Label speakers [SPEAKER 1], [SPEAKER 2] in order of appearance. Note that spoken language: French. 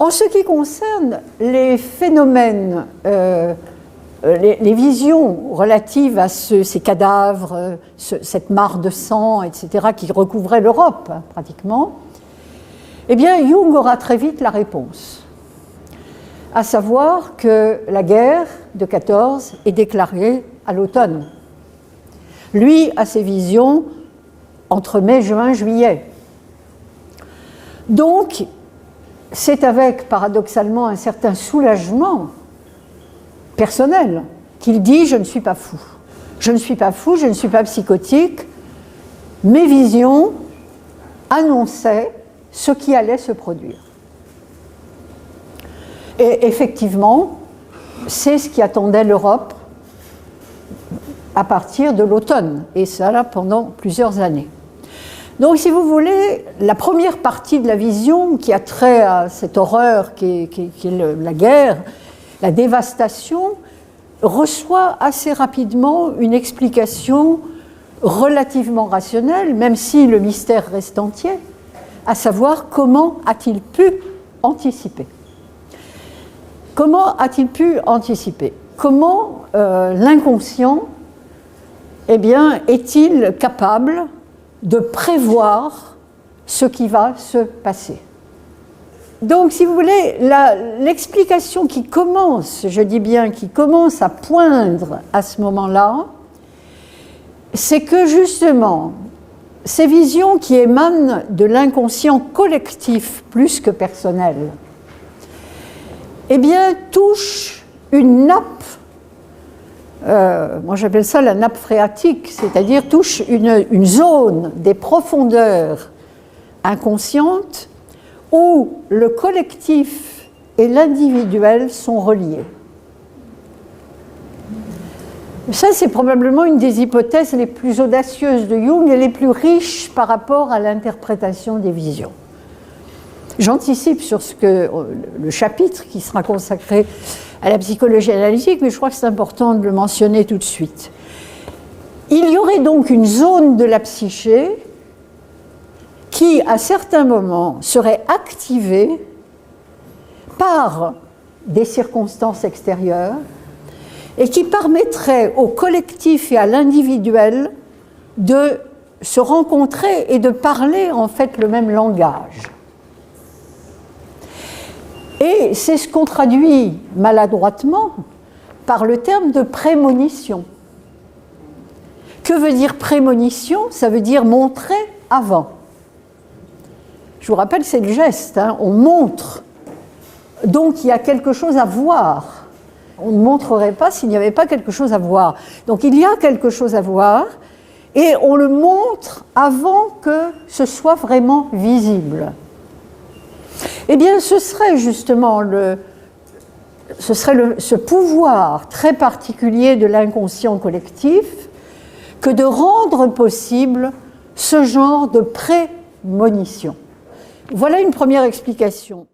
[SPEAKER 1] En ce qui concerne les phénomènes, les visions relatives à ces cadavres, cette mare de sang, etc., qui recouvraient l'Europe, hein, pratiquement, eh bien, Jung aura très vite la réponse, à savoir que la guerre de 14 est déclarée à l'automne. Lui a ses visions entre mai, juin, juillet. Donc, c'est avec, paradoxalement, un certain soulagement personnel qu'il dit « je ne suis pas fou. Je ne suis pas fou, je ne suis pas psychotique. Mes visions annonçaient ce qui allait se produire. » Et effectivement, c'est ce qui attendait l'Europe à partir de l'automne, et ça là pendant plusieurs années. Donc, si vous voulez, la première partie de la vision qui a trait à cette horreur qui est la guerre, la dévastation, reçoit assez rapidement une explication relativement rationnelle, même si le mystère reste entier, à savoir comment a-t-il pu anticiper. Comment a-t-il pu anticiper? Comment l'inconscient, eh bien, est-il capable de prévoir ce qui va se passer? Donc, si vous voulez, l'explication qui commence, je dis bien qui commence à poindre à ce moment-là, c'est que justement, ces visions qui émanent de l'inconscient collectif plus que personnel, eh bien, touchent une nappe, moi j'appelle ça la nappe phréatique, c'est-à-dire touchent une zone des profondeurs inconscientes où le collectif et l'individuel sont reliés. Ça, c'est probablement une des hypothèses les plus audacieuses de Jung et les plus riches par rapport à l'interprétation des visions. J'anticipe sur le chapitre qui sera consacré à la psychologie analytique, mais je crois que c'est important de le mentionner tout de suite. Il y aurait donc une zone de la psyché qui, à certains moments, serait activée par des circonstances extérieures et qui permettrait au collectif et à l'individuel de se rencontrer et de parler en fait le même langage. Et c'est ce qu'on traduit maladroitement par le terme de prémonition. Que veut dire prémonition? Ça veut dire montrer avant. Je vous rappelle, c'est le geste, hein, on montre. Donc il y a quelque chose à voir. On ne montrerait pas s'il n'y avait pas quelque chose à voir. Donc il y a quelque chose à voir et on le montre avant que ce soit vraiment visible. Eh bien, ce serait justement ce pouvoir très particulier de l'inconscient collectif que de rendre possible ce genre de prémonition. Voilà une première explication.